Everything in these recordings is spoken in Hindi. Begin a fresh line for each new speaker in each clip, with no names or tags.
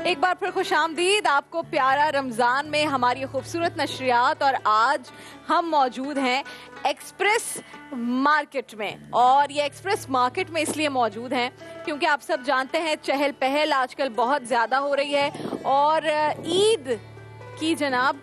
एक बार फिर खुशामदीद आपको प्यारा रमज़ान में हमारी खूबसूरत नशरियात। और आज हम मौजूद हैं एक्सप्रेस मार्केट में, और ये एक्सप्रेस मार्केट में इसलिए मौजूद हैं क्योंकि आप सब जानते हैं चहल पहल आजकल बहुत ज़्यादा हो रही है और ईद की जनाब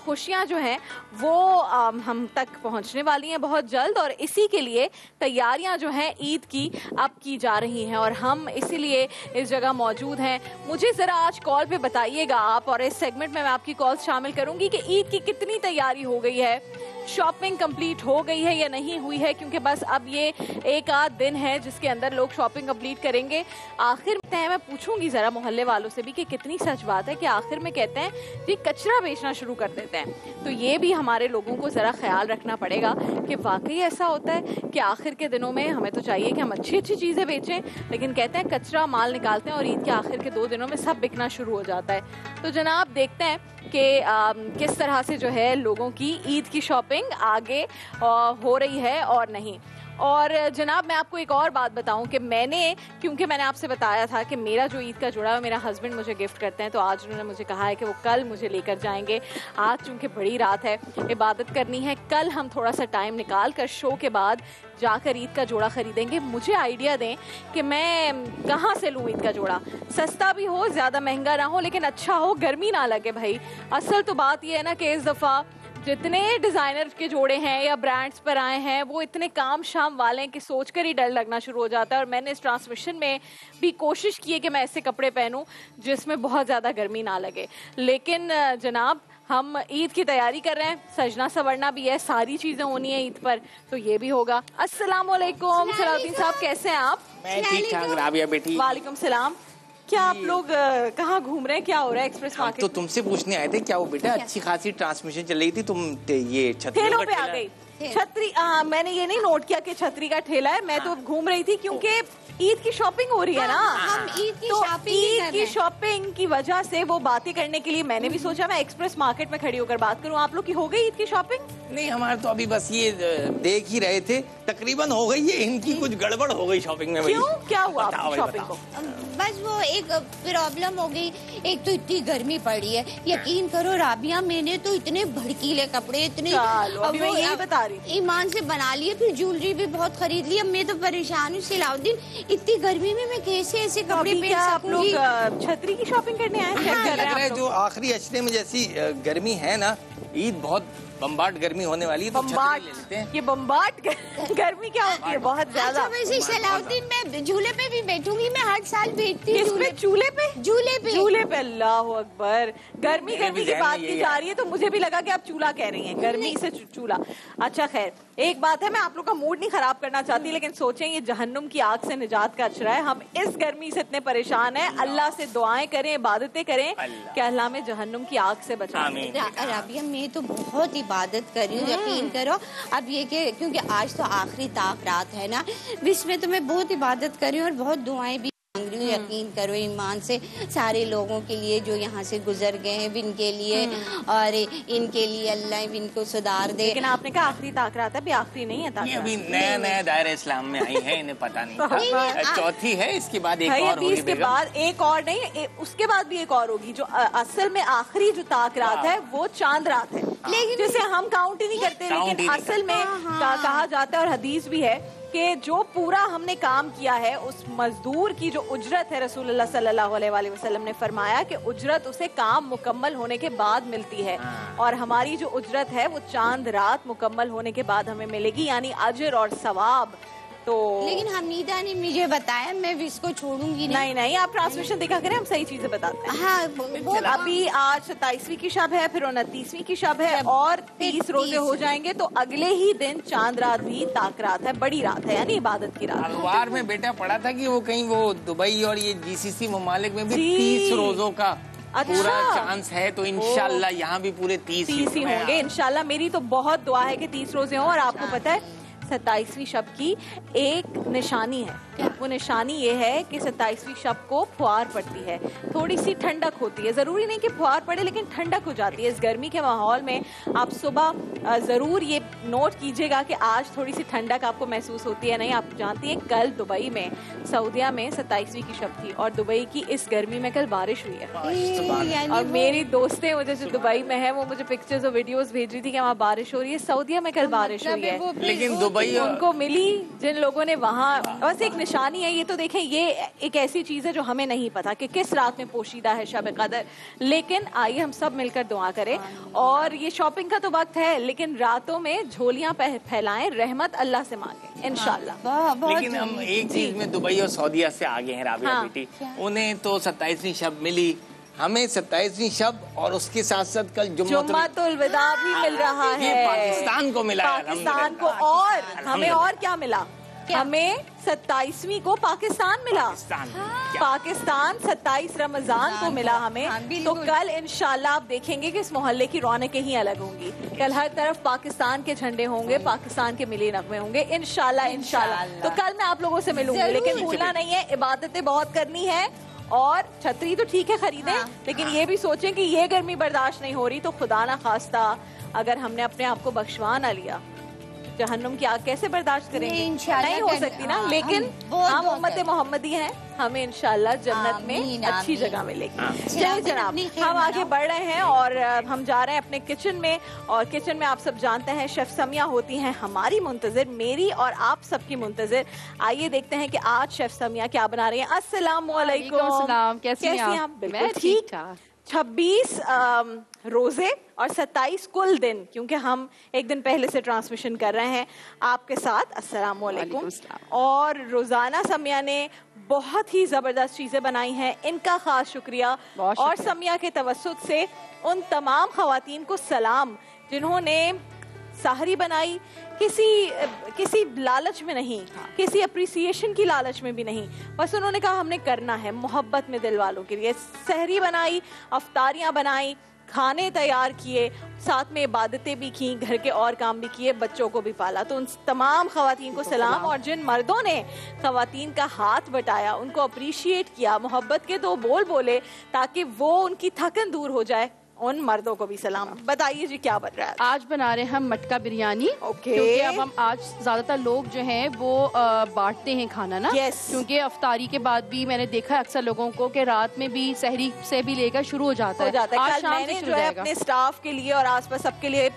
खुशियाँ जो हैं वो हम तक पहुंचने वाली हैं बहुत जल्द, और इसी के लिए तैयारियां जो हैं ईद की अब की जा रही हैं और हम इसीलिए इस जगह मौजूद हैं। मुझे ज़रा आज कॉल पे बताइएगा आप, और इस सेगमेंट में मैं आपकी कॉल्स शामिल करूंगी कि ईद की कितनी तैयारी हो गई है, शॉपिंग कंप्लीट हो गई है या नहीं हुई है, क्योंकि बस अब ये एक आध दिन है जिसके अंदर लोग शॉपिंग कंप्लीट करेंगे। आखिर में मैं पूछूंगी ज़रा मोहल्ले वालों से भी कि कितनी सच बात है कि आखिर में कहते हैं कि कचरा बेचना शुरू कर देते हैं। तो ये भी हमारे लोगों को ज़रा ख्याल रखना पड़ेगा कि वाकई ऐसा होता है कि आखिर के दिनों में हमें तो चाहिए कि हम अच्छी अच्छी चीज़ें बेचें, लेकिन कहते हैं कचरा माल निकालते हैं और ईद के आखिर के 2 दिनों में सब बिकना शुरू हो जाता है। तो जनाब देखते हैं कि किस तरह से जो है लोगों की ईद की शॉपिंग आगे हो रही है और नहीं। और जनाब मैं आपको एक और बात बताऊं कि क्योंकि मैंने आपसे बताया था कि मेरा जो ईद का जुड़ा है मेरा हस्बैंड मुझे गिफ्ट करते हैं, तो आज उन्होंने मुझे कहा है कि वो कल मुझे लेकर जाएंगे। आज चूँकि बड़ी रात है, इबादत करनी है, कल हम थोड़ा सा टाइम निकाल कर शो के बाद जाकर ईद का जोड़ा खरीदेंगे। मुझे आइडिया दें कि मैं कहाँ से लूँ ईद का जोड़ा, सस्ता भी हो, ज़्यादा महंगा ना हो, लेकिन अच्छा हो, गर्मी ना लगे भाई। असल तो बात यह है ना कि इस दफ़ा जितने डिज़ाइनर के जोड़े हैं या ब्रांड्स पर आए हैं वो इतने काम शाम वाले हैं कि सोचकर ही डर लगना शुरू हो जाता है। और मैंने इस ट्रांसमिशन में भी कोशिश की है कि मैं ऐसे कपड़े पहनूं जिसमें बहुत ज़्यादा गर्मी ना लगे, लेकिन जनाब हम ईद की तैयारी कर रहे हैं, सजना सवरना भी है, सारी चीज़ें होनी है ईद पर, तो ये भी होगा। अस्सलाम वालेकुम सलाउद्दीन साहब, कैसे हैं आप?
मैं ठीक ठाक राबिया बेटी।
वालेकुम सलाम। क्या आप लोग कहाँ घूम रहे हैं, क्या हो रहा है एक्सप्रेस मार्केट?
तो तुमसे पूछने आए थे क्या वो बेटा अच्छी खासी ट्रांसमिशन चल रही थी, तुम ये
ठेलों पे आ गई छतरी। मैंने ये नहीं नोट किया कि छतरी का ठेला है, मैं तो घूम रही थी क्योंकि ईद की शॉपिंग हो रही है ना।
हम ईद की
शॉपिंग की वजह से वो बातें करने के लिए मैंने भी सोचा मैं एक्सप्रेस मार्केट में खड़ी होकर बात करूं। आप लोग की हो गई ईद की शॉपिंग?
नहीं, हमारे तो अभी बस ये देख ही रहे थे, तकरीबन हो गई है, इनकी कुछ गड़बड़ हो गई शॉपिंग में।
क्यों, क्या हुआ शॉपिंग को?
बस वो एक प्रॉब्लम हो गई, एक तो इतनी गर्मी पड़ी है, यकीन करो राबिया मैंने तो इतने भड़कीले कपड़े इतने
यही बता रही
ईमान से बना लिए, फिर ज्वेलरी भी बहुत खरीद ली। अब मैं तो परेशान हूँ सलाउद्दीन, इतनी गर्मी में मैं कैसे ऐसे कपड़े पहन सकूंगी?
आप लोग छतरी की शॉपिंग करने आए हैं?
जो आखिरी अशरे में जैसी गर्मी है ना, ईद बहुत बम्बाट गर्मी होने वाली है, तो
बम्बाट ले लेते हैं। ये बम्बाट गर्मी क्या होती है? बहुत ज्यादा।
अच्छा वैसे सलाउद्दीन मैं झूले पे भी बैठूंगी, मैं हर साल बैठती हूँ।
झूले पे?
झूले पे
अल्लाह अकबर। गर्मी की बात की जा रही है तो मुझे भी लगा कि आप चूल्हा कह रही हैं, गर्मी से चूल्हा। अच्छा खैर, एक बात है, मैं आप लोग का मूड नहीं खराब करना चाहती, लेकिन सोचें ये जहन्नुम की आग से निजात का अचरा है। हम इस गर्मी से इतने परेशान हैं, अल्लाह से दुआएं करें, इबादतें करें कि अल्लाह में जहन्नुम की आग से बचाएं।
राबिया मैं तो बहुत इबादत कर रही हूँ, यकीन करो। अब ये कि क्योंकि आज तो आखिरी ताक रात है ना, इसमें तो मैं बहुत इबादत कर रही हूँ और बहुत दुआएं भी मांग रही हूँ। यकीन करो ईमान से सारे लोगों के लिए जो यहाँ से गुजर गए हैं, इनके लिए और इनके लिए अल्लाह इनको सुधार दे।
लेकिन आपने कहा आखिरी ताक रात है, अभी आखिरी नहीं है ताक रात।
अभी नया दायरा इस्लाम में आई है, इन्हें पता नहीं। चौथी है, इसके बाद एक और होगी।
इसके बाद एक और नहीं, उसके बाद भी एक और होगी। जो असल में आखिरी जो ताक रात है वो चांद रात है, लेकिन जिसे हम काउंट ही नहीं करते, लेकिन असल में कहा जाता है और हदीस भी है कि जो पूरा हमने काम किया है उस मजदूर की जो उजरत है, रसूलुल्लाह सल्लल्लाहु अलैहि वसल्लम ने फरमाया कि उजरत उसे काम मुकम्मल होने के बाद मिलती है, और हमारी जो उजरत है वो चांद रात मुकम्मल होने के बाद हमें मिलेगी, यानी अजर और सवाब। तो
लेकिन हमीदा ने मुझे बताया, मैं इसको छोड़ूंगी
नहीं, आप ट्रांसमिशन देखा करें, हम सही चीजें बताते हैं।
हाँ,
अभी आज 27वीं की शब है, फिर 29वीं की शब है और 30 रोजे हो जाएंगे, तो अगले ही दिन चांद रात भी ताक रात है, बड़ी रात है, यानी इबादत की रात।
अखबार में बेटा पढ़ा था कि वो कहीं वो दुबई और ये GCC ममालिक में भी 30 रोजों का पूरा चांस है, तो इंशाल्लाह यहाँ भी पूरे 30
ही होंगे इंशाल्लाह। मेरी तो बहुत दुआ है कि 30 रोजे हों। और आपको पता है 27वीं शब की एक निशानी है वो निशानी ये है कि 27वीं शब को फुहार पड़ती है, थोड़ी सी ठंडक होती है। ज़रूरी नहीं कि फुहार पड़े, लेकिन ठंडक हो जाती है। इस गर्मी के माहौल में आप सुबह ज़रूर ये नोट कीजिएगा कि आज थोड़ी सी ठंडक आपको महसूस होती है। नहीं, आप जानती हैं कल दुबई में, सऊदिया में 27वीं की शब थी और दुबई की इस गर्मी में कल बारिश हुई है। और मेरी दोस्तें मुझे जो दुबई में है वो मुझे पिक्चर्स और वीडियोस भेज रही थी कि वहाँ बारिश हो रही है। सऊदिया में कल बारिश हुई है,
लेकिन दुबई
उनको मिली जिन लोगों ने वहाँ, बस एक निशानी है। ये तो देखें, ये एक ऐसी चीज़ है जो हमें नहीं पता कि किस रात में पोशीदा है शब कदर, लेकिन आइए हम सब मिलकर दुआ करें। और ये शॉपिंग का तो वक्त है, लेकिन रातों में झोलियाँ फैलाएं, रहमत अल्लाह से मांगे इंशाल्लाह।
लेकिन हम एक चीज में दुबई और सऊदीया से आगे हैं राबिया बेटी। उन्हें तो 27वीं शब मिली, हमें 27वीं शब और उसके साथ साथ कल
जुम्मतुल विदा भी मिल रहा है।
पाकिस्तान को मिला,
पाकिस्तान को, और हमें और क्या मिला? हमें 27वीं को पाकिस्तान मिला। पाकिस्तान 27 रमजान को मिला हमें। तो कल इंशाल्लाह आप देखेंगे कि इस मोहल्ले की रौनकें ही अलग होंगी। कल हर तरफ पाकिस्तान के झंडे होंगे, पाकिस्तान के मिली नगमे होंगे इंशाल्लाह। तो कल मैं आप लोगों से मिलूंगी, लेकिन भूलना नहीं है इबादतें बहुत करनी है। और छतरी तो ठीक है खरीदें, लेकिन ये भी सोचें कि ये गर्मी बर्दाश्त नहीं हो रही तो खुदा ना खास्ता अगर हमने अपने आप को बख्शवा ना लिया, जहन्नुम की आग कैसे बर्दाश्त करेंगे? नहीं हो सकती ना। लेकिन हम उम्मत मोहम्मदी हैं, हमें इंशाल्लाह जन्नत में अच्छी जगह मिलेगी। चलिए जनाब, हम आगे बढ़ रहे हैं और हम जा रहे हैं अपने किचन में। और किचन में आप सब जानते हैं शेफ समिया होती हैं हमारी मुंतजिर, मेरी और आप सबकी मुंतजिर। आइए देखते हैं कि आज शेफ समिया क्या बना रही हैं। अस्सलाम वालेकुम, कैसी हैं आप? बिल्कुल ठीक। 26 रोजे और 27 कुल दिन, क्योंकि हम एक दिन पहले से ट्रांसमिशन कर रहे हैं आपके साथ। अस्सलाम वालेकुम। और रोजाना समिया ने बहुत ही जबरदस्त चीजें बनाई हैं, इनका खास शुक्रिया। और समिया के तवस्सुत से उन तमाम खवातीन को सलाम जिन्होंने सहरी बनाई, किसी लालच में नहीं, किसी अप्रिसिएशन की लालच में भी नहीं, बस उन्होंने कहा हमने करना है मोहब्बत में दिल वालों के लिए। सहरी बनाई, अफ्तारियां बनाई, खाने तैयार किए, साथ में इबादतें भी की, घर के और काम भी किए, बच्चों को भी पाला। तो उन तमाम खवातीन को सलाम। और जिन मर्दों ने खवातीन का हाथ बटाया, उनको अप्रिशिएट किया, मोहब्बत के दो बोल बोले ताकि वो उनकी थकन दूर हो जाए, उन मर्दों को भी सलाम। बताइए जी क्या बन रहा है?
आज बना रहे हैं हम मटका बिरयानी। क्योंकि अब हम आज ज्यादातर लोग जो हैं वो बांटते हैं खाना ना। क्योंकि अफ्तारी के बाद भी मैंने देखा है अक्सर लोगों को कि रात में भी सहरी से भी लेकर शुरू हो जाता है।
आज शाम मैंने जो है अपने स्टाफ के लिए और आसपास सबके लिए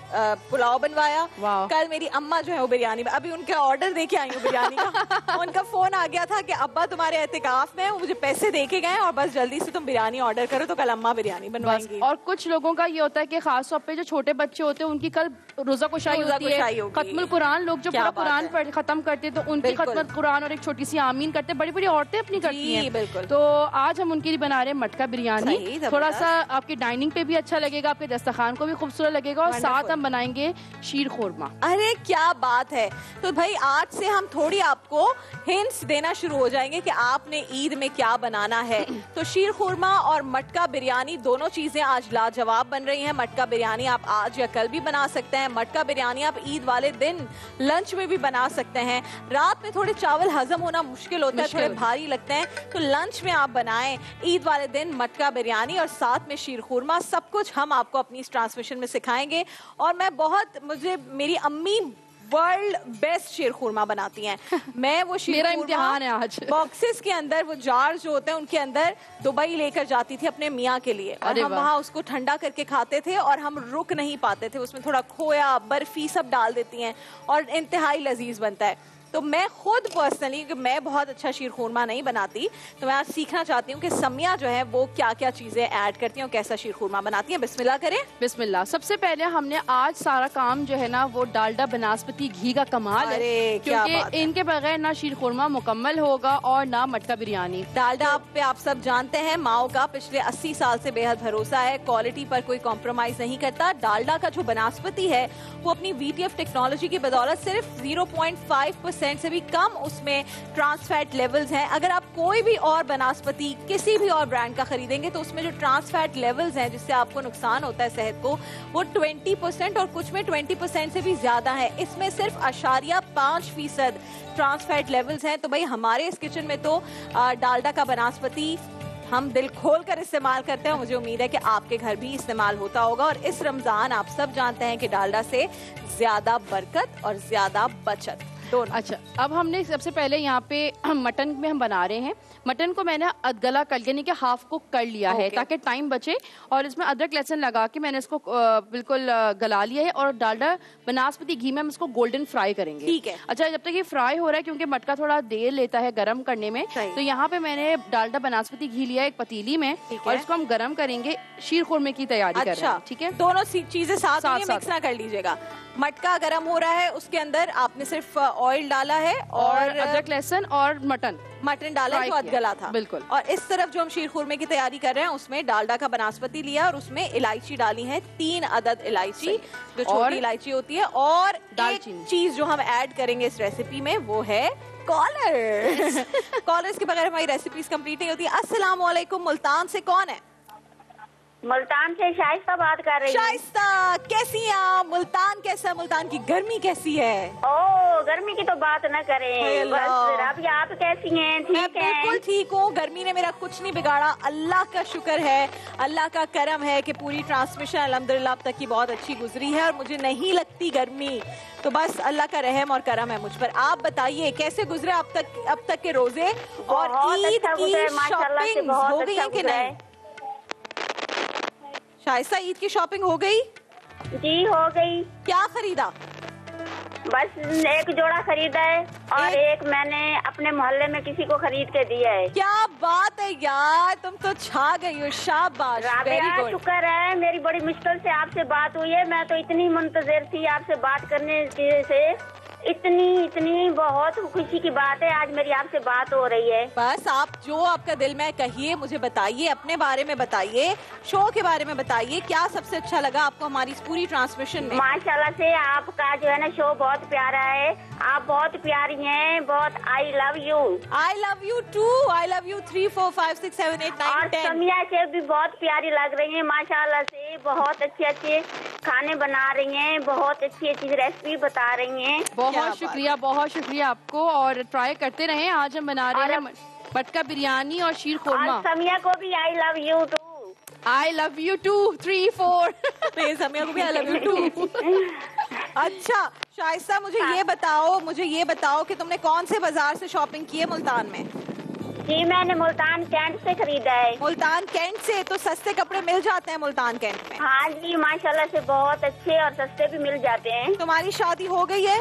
पुलाव बनवाया। कल मेरी अम्मा जो है वो बिरयानी, अभी उनका ऑर्डर दे के आई हूँ बिरयानी का। उनका फोन आ गया था कि अब्बा तुम्हारे एहतिकाफ में, वो मुझे पैसे दे के गए और बस जल्दी से तुम बिरयानी ऑर्डर करो, तो कल अम्मा बिरयानी बनवाएंगी।
और कुछ लोगों का ये होता है कि खास तौर पे जो छोटे बच्चे होते हैं उनकी कल रोजा कुशाई होती है। खत्मुल कुरान, लोग जो पूरा कुरान खत्म करते हैं तो उनकी खत्म कुरान और एक छोटी सी आमीन करते हैं, बड़ी बड़ी औरतें अपनी करती हैं।
बिल्कुल।
तो आज हम उनके लिए बना रहे हैं मटका बिरयानी। थोड़ा सा आपकी डाइनिंग पे भी अच्छा लगेगा, आपके दस्तरखान को भी खूबसूरत लगेगा। और साथ हम बनाएंगे शीर खुरमा।
अरे क्या बात है। तो भाई आज से हम थोड़ी आपको हिंट्स देना शुरू हो जाएंगे कि आपने ईद में क्या बनाना है। तो शीर खुरमा और मटका बिरयानी दोनों चीजें आज लाजवाब बन रही हैं। मटका बिरयानी आप आज या कल भी बना सकते हैं। मटका बिरयानी आप ईद वाले दिन लंच में भी बना सकते हैं। रात में थोड़े चावल हजम होना मुश्किल होता है, थोड़े भारी लगते हैं, तो लंच में आप बनाएं ईद वाले दिन मटका बिरयानी और साथ में शीर खुरमा। सब कुछ हम आपको अपनी इस ट्रांसमिशन में सिखाएंगे। और मुझे मेरी अम्मी वर्ल्ड बेस्ट शीर खुरमा बनाती हैं। मैं वो शीर
मेरा इम्तिहान है आज।
बॉक्सेस के अंदर वो जार जो होते हैं उनके अंदर दुबई लेकर जाती थी अपने मियाँ के लिए, और हम वहाँ उसको ठंडा करके खाते थे और हम रुक नहीं पाते थे। उसमें थोड़ा खोया, बर्फी सब डाल देती हैं और इंतहाई लजीज बनता है। तो मैं खुद पर्सनली, क्योंकि मैं बहुत अच्छा शीर खुरमा नहीं बनाती, तो मैं आज सीखना चाहती हूँ कि समिया जो है वो क्या क्या चीजें ऐड करती हैं और कैसा शीर खुरमा बनाती हैं। बिस्मिल्लाह करें।
बिस्मिल्लाह। सबसे पहले हमने आज सारा काम जो है ना वो डालडा बनास्पति घी का कमाल है, क्योंकि इनके बगैर ना शीर खुरमा मुकम्मल होगा और ना मटका बिरयानी।
डालडा पे आप सब जानते हैं माओ का पिछले 80 साल से बेहद भरोसा है, क्वालिटी पर कोई कॉम्प्रोमाइज नहीं करता। डालडा का जो बनास्पति है वो अपनी VTF टेक्नोलॉजी की बदौलत सिर्फ 0.5% 20% से भी कम उसमें ट्रांस फैट लेवल्स हैं। अगर आप कोई भी और बनास्पति किसी भी और ब्रांड का खरीदेंगे तो उसमें जो ट्रांस फैट लेवल्स हैं जिससे आपको नुकसान होता है सेहत को, वो 20% और कुछ में 20% से भी ज्यादा है। इसमें सिर्फ 0.5% ट्रांस फैट लेवल्स हैं। तो भाई हमारे इस किचन में तो डालडा का बनास्पति हम दिल खोल कर इस्तेमाल करते हैं। मुझे उम्मीद है कि आपके घर भी इस्तेमाल होता होगा। और इस रमजान आप सब जानते हैं कि डालडा से ज्यादा बरकत और ज्यादा बचत दोनों।
अच्छा, अब हमने सबसे पहले यहाँ पे मटन में हम बना रहे हैं। मटन को मैंने अदगला कर यानी कि हाफ कुक कर लिया है ताकि टाइम बचे, और इसमें अदरक लहसुन लगा के मैंने इसको बिल्कुल गला लिया है। और डालडा बनास्पति घी में हम इसको गोल्डन फ्राई करेंगे।
ठीक है।
अच्छा, जब तक ये फ्राई हो रहा है, क्योंकि मटका थोड़ा देर लेता है गर्म करने में, तो यहाँ पे मैंने डालडा बनास्पति घी लिया एक पतीली में और इसको हम गर्म करेंगे। शीर खुरमे की तैयारी कर रहे हैं। ठीक है,
दोनों चीजें साथ मिक्स ना कर लीजिएगा। मटका गर्म हो रहा है, उसके अंदर आपने सिर्फ ऑयल डाला है और
अदरक लहसुन और मटन
डाला है जो अदगला था।
बिल्कुल।
और इस तरफ जो हम शीर खुरमे की तैयारी कर रहे हैं उसमें डालडा का बनास्पति लिया और उसमें इलायची डाली है, 3 अदद इलायची जो छोटी इलायची होती है। और दालचीनी चीज जो हम ऐड करेंगे इस रेसिपी में वो है कॉलर्स। कॉलर्स के बगैर हमारी रेसिपीज कंप्लीट नहीं होती। अस्सलाम वालेकुम, मुल्तान से कौन है?
मुल्तान से शाइस्ता बात कर रही हूँ।
शाइस्ता, कैसी हैं आप? मुल्तान कैसा? मुल्तान की गर्मी कैसी है?
ओ, गर्मी की तो बात न करें, बस अभी आप कैसी हैं? ठीक है,
मैं बिल्कुल ठीक हूँ। गर्मी ने मेरा कुछ नहीं बिगाड़ा, अल्लाह का शुक्र है, अल्लाह का करम है कि पूरी ट्रांसमिशन अल्हम्दुलिल्लाह अब तक की बहुत अच्छी गुजरी है और मुझे नहीं लगती गर्मी। तो बस अल्लाह का रहम और करम है मुझ पर। आप बताइए कैसे गुजरे अब तक के रोजे और ईद की शॉपिंग हो गई है कि नहीं? शाइस्ता, ईद की शॉपिंग हो गई?
जी हो गई।
क्या खरीदा?
बस एक जोड़ा खरीदा है और एक मैंने अपने मोहल्ले में किसी को खरीद के दिया है।
क्या बात है यार, तुम तो छा गई हो, शाबाश, वेरी गुड।
शुक्र है, मेरी बड़ी मुश्किल से आपसे बात हुई है। मैं तो इतनी मुंतजिर थी आपसे बात करने से, इतनी बहुत खुशी की बात है, आज मेरी आपसे बात हो रही है।
बस आप जो आपका दिल में कहिए, मुझे बताइए, अपने बारे में बताइए, शो के बारे में बताइए, क्या सबसे अच्छा लगा आपको हमारी पूरी ट्रांसमिशन में?
माशाल्लाह से आपका जो है ना शो बहुत प्यारा है, आप बहुत प्यारी हैं, बहुत I love you too, I love you 3 4 5 6 7 8 9 10। Samiya से भी बहुत प्यारी लग रही हैं माशाल्लाह से, बहुत अच्छे खाने बना रही हैं, बहुत अच्छी रेसिपी बता रही हैं।
बहुत शुक्रिया आपको, और ट्राई करते रहे। आज हम बना रहे हैं मटका बिरयानी और शीर खुरमा।
समिया को भी I love you too.
I love you too 3 4।
Samiya को भी आई लव यू टू। अच्छा शाइस्ता, मुझे ये बताओ कि तुमने कौन से बाजार से शॉपिंग की है मुल्तान में?
जी मैंने मुल्तान कैंट से खरीदा है।
मुल्तान कैंट से? तो सस्ते कपड़े मिल जाते हैं मुल्तान कैंट में?
हाँ जी, माशाल्लाह से बहुत अच्छे और सस्ते भी मिल जाते हैं।
तुम्हारी शादी हो गई है?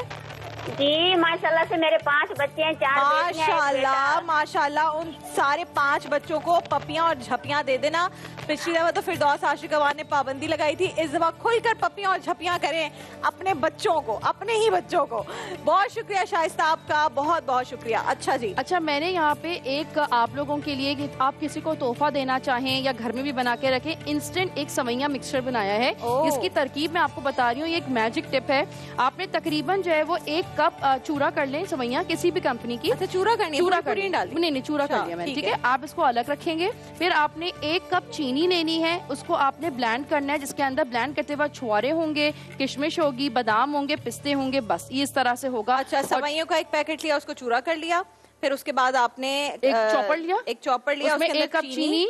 जी माशाल्लाह से मेरे 5 बच्चे हैं, 4
माशाल्लाह उन सारे 5 बच्चों को पपियां और झपियां दे देना। पिछली दफा तो फिरदौस आशिकवान ने पाबंदी लगाई थी, इस दफा खुलकर पपियां और झपियां करें अपने बच्चों को, अपने ही बच्चों को। बहुत शुक्रिया शाइस्ता आपका, बहुत बहुत शुक्रिया। अच्छा जी,
अच्छा मैंने यहाँ पे एक आप लोगों के लिए कि आप किसी को तोहफा देना चाहें या घर में भी बना के रखें, इंस्टेंट एक सवैया मिक्सचर बनाया है, जिसकी तरकीब मैं आपको बता रही हूँ। ये एक मैजिक टिप है। आपने तकरीबन जो है वो 1 कप चूरा कर लें, सवैया किसी भी कंपनी की।
अच्छा चूरा करनी है?
चूरा नहीं चूरा कर लिया मैंने, ठीक है। आप इसको अलग रखेंगे, फिर आपने 1 कप चीनी लेनी है, उसको आपने ब्लेंड करना है, जिसके अंदर ब्लेंड करते वक्त छुआरे होंगे, किशमिश होगी, बादाम होंगे, पिस्ते होंगे, बस ये इस तरह से होगा।
अच्छा, सवैयों का 1 पैकेट लिया, उसको चूरा कर लिया, फिर उसके बाद आपने
एक चॉपर लिया,
उसमें
1 कप चीनी,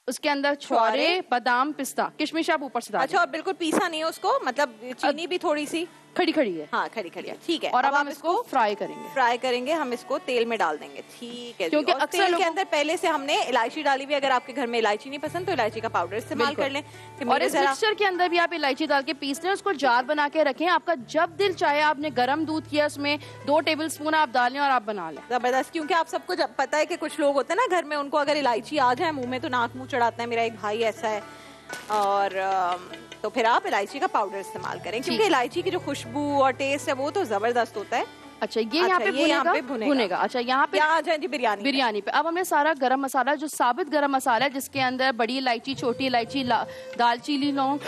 उसके अंदर छुआरे, बादाम, पिस्ता, किशमिश आप ऊपर से डालें।
अच्छा, और बिल्कुल पीसा नहीं है उसको, मतलब चीनी भी थोड़ी सी
खड़ी है।
हाँ, खड़ी है, ठीक है।
और अब हम इसको फ्राई करेंगे,
हम इसको तेल में डाल देंगे, ठीक है।
क्योंकि अक्सर
तेल के अंदर पहले से हमने इलायची डाली हुई, अगर आपके घर में इलायची नहीं पसंद तो इलायची का पाउडर इस्तेमाल कर लें।
और इस मिक्सचर के अंदर भी आप इलायची डाल के पीस लें, उसको जार बना के रखें। आपका जब दिल चाहे, आपने गर्म दूध किया, उसमें 2 टेबलस्पून आप डालें और आप बना लें।
जबरदस्त, क्योंकि आप सबको पता है कि कुछ लोग होते हैं ना घर में, उनको अगर इलायची आ जाए मुंह में तो नाक मुंह चढ़ाता है। मेरा एक भाई ऐसा है, और तो फिर आप इलायची का पाउडर इस्तेमाल करें, क्योंकि इलायची की जो खुशबू और टेस्ट है वो तो जबरदस्त होता है।
अच्छा, ये यहाँ पे भुनेगा। अच्छा, यहाँ पे
आ जाए जी बिरयानी पे।
अब हमने सारा गरम मसाला, जो साबित गरम मसाला है, जिसके अंदर बड़ी इलायची, छोटी इलायची, दालचीनी, लौंग।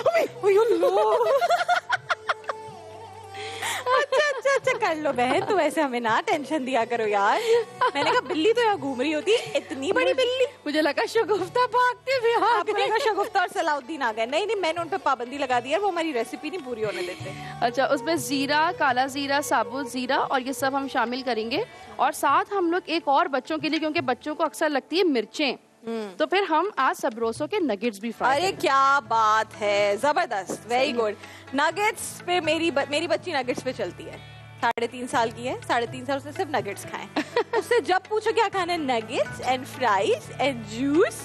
अच्छा, अच्छा कर लो बहन, तो ऐसे हमें ना टेंशन दिया करो यार। मैंने कहा बिल्ली तो यहाँ घूम रही होती है, इतनी बड़ी बिल्ली।
मुझे लगा शगुफ्ता भागते हुए आ गए।
शगुफ्ता और सलाउद्दीन आ गए। नहीं, मैंने उन पे पाबंदी लगा दी है, वो हमारी रेसिपी नहीं पूरी होने देते।
अच्छा, उसमें जीरा, काला जीरा, साबुत जीरा और ये सब हम शामिल करेंगे। और साथ हम लोग एक और बच्चों के लिए, क्योंकि बच्चों को अक्सर लगती है मिर्चें, तो फिर हम आज सबरोसो के नगेट्स भी फ्राई
अरे क्या बात है, जबरदस्त, वेरी गुड। नगेट्स पे मेरी बच्ची नगेट्स पे चलती है, 3.5 साल की है, 3.5 साल उसने सिर्फ नगेट्स खाए। उससे जब पूछो क्या खाना है, nuggets and fries and juice,